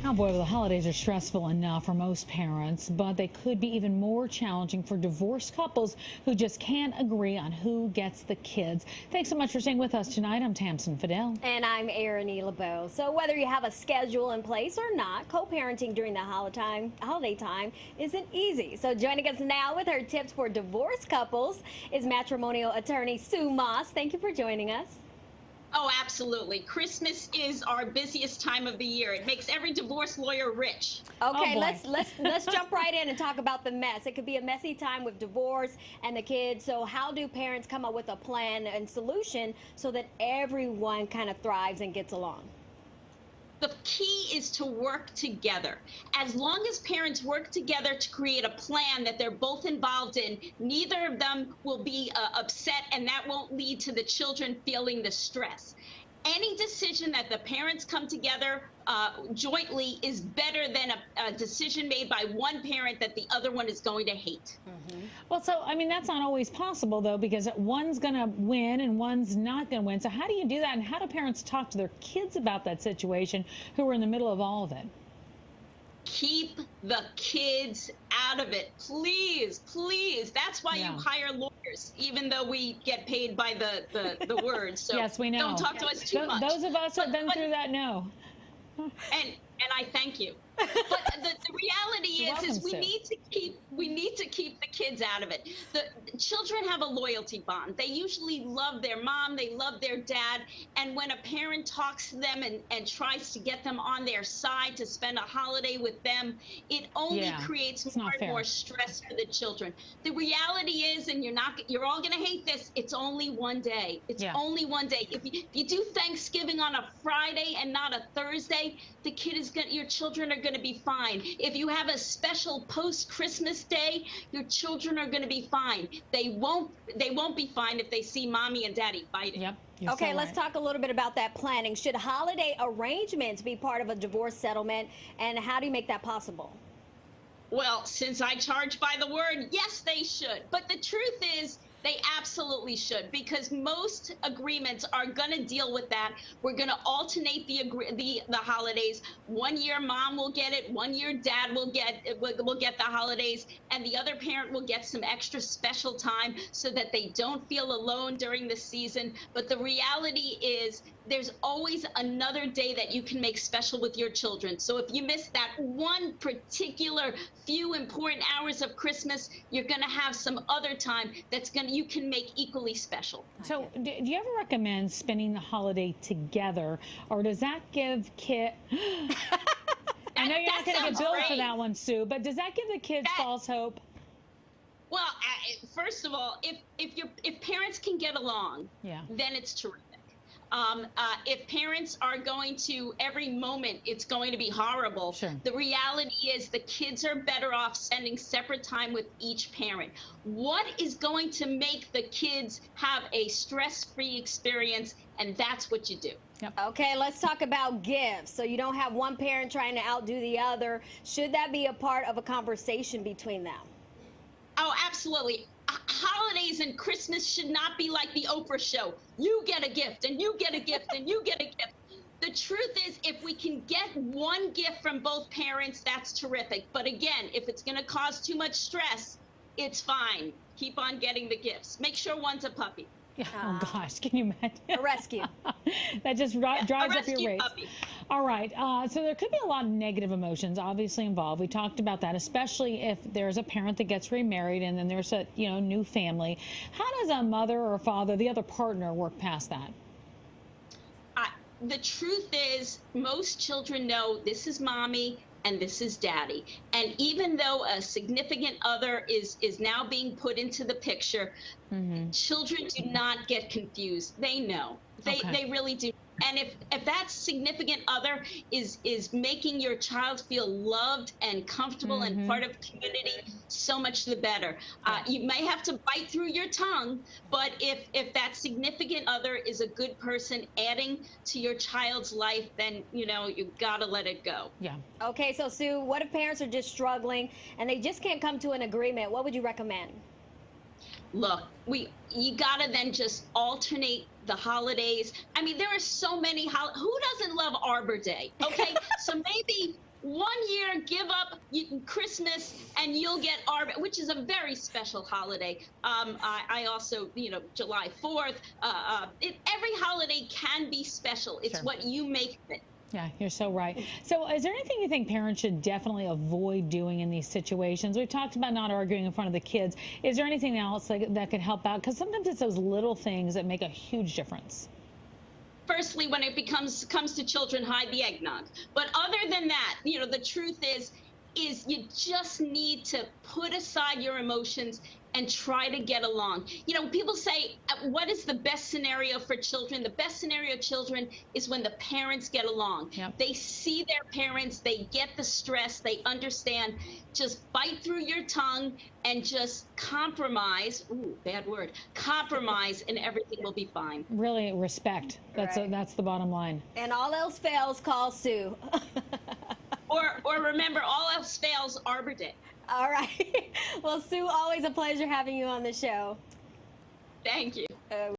Oh boy, well, the holidays are stressful enough for most parents, but they could be even more challenging for divorced couples who just can't agree on who gets the kids. Thanks so much for staying with us tonight. I'm Tamsin Fidel. And I'm Erin LeBeau. So whether you have a schedule in place or not, co-parenting during the holiday time isn't easy. So joining us now with her tips for divorced couples is matrimonial attorney Sue Moss. Thank you for joining us. Oh, absolutely. Christmas is our busiest time of the year. It makes every divorce lawyer rich. Okay, let's jump right in and talk about the mess. It could be a messy time with divorce and the kids. So how do parents come up with a plan and solution so that everyone kind of thrives and gets along? The key is to work together. As long as parents work together to create a plan that they're both involved in, neither of them will be upset, and that won't lead to the children feeling the stress. Any decision that the parents come together jointly is better than a decision made by one parent that the other one is going to hate. Well, so, I mean, that's not always possible, though, because one's going to win and one's not going to win. So how do you do that? And how do parents talk to their kids about that situation who are in the middle of all of it? Keep the kids out of it, please, please. That's why you hire lawyers, even though we get paid by the words. So yes, we know. Don't talk to us too much. Those of us who have been through that know. And I thank you. But the reality is we need to keep the kids out of it. The children have a loyalty bond. They usually love their mom, they love their dad, and when a parent talks to them and tries to get them on their side to spend a holiday with them, it only creates more and more stress for the children. The reality is, and you're all gonna hate this, it's only one day. It's only one day. If you do Thanksgiving on a Friday and not a Thursday, your children are going to be fine. If you have a special post-Christmas day, your children are going to be fine. They won't be fine if they see mommy and daddy fighting. Yep. Okay, let's talk a little bit about that planning. Should holiday arrangements be part of a divorce settlement, and how do you make that possible? Well, since I charge by the word, yes, they should. But the truth is, they absolutely should, because most agreements are going to deal with that. We're going to alternate the holidays. 1 year mom will get it, 1 year dad will get the holidays, and the other parent will get some extra special time so that they don't feel alone during the season. But the reality is there's always another day that you can make special with your children. So if you miss that one particular few important hours of Christmas, you're going to have some other time you can make equally special. So do you ever recommend spending the holiday together, or does that give kids... I know you're not going to get billed for that one, Sue, but does that give the kids false hope? Well, first of all, if parents can get along, then it's terrific. If parents are going to, every moment it's going to be horrible, the reality is the kids are better off spending separate time with each parent. What is going to make the kids have a stress-free experience? And that's what you do. Okay, let's talk about gifts. So you don't have one parent trying to outdo the other. Should that be a part of a conversation between them? Oh, absolutely. Holidays and Christmas should not be like the Oprah show. You get a gift, and you get a gift, and you get a gift. The truth is, if we can get one gift from both parents, that's terrific. But again, if it's going to cause too much stress, it's fine. Keep on getting the gifts. Make sure one's a puppy. Oh, gosh, can you imagine? A rescue. That just drives up your rates. Puppy. All right, so there could be a lot of negative emotions obviously involved. We talked about that, especially if there's a parent that gets remarried and then there's a new family. How does a mother or father, the other partner, work past that? The truth is, most children know this is mommy and this is daddy. And even though a significant other is now being put into the picture, children do not get confused. They know. They really do. And if that significant other is making your child feel loved and comfortable and part of the community, so much the better. You may have to bite through your tongue, but if that significant other is a good person adding to your child's life, then you've got to let it go. Yeah. Okay, so Sue, what if parents are just struggling and they just can't come to an agreement? What would you recommend? Look, you gotta then just alternate the holidays. I mean, there are so many who doesn't love Arbor Day? Okay, so Christmas, and you'll get Arbor, which is a very special holiday. I also, July 4th. Every holiday can be special. It's what you make of it. Yeah, you're so right. So is there anything you think parents should definitely avoid doing in these situations? We've talked about not arguing in front of the kids. Is there anything else that could help out? Because sometimes it's those little things that make a huge difference. Firstly, when it comes to children, hide the eggnog. But other than that, the truth is you just need to put aside your emotions and try to get along. People say, what is the best scenario for children? The best scenario of children is when the parents get along. Yep. They see their parents, they get the stress, they understand. Just bite through your tongue and just compromise. Ooh, bad word. Compromise and everything will be fine. Really respect. That's the bottom line. And all else fails, call Sue. Or remember, all else fails, Arbor Day. All right. Well, Sue, always a pleasure having you on the show. Thank you.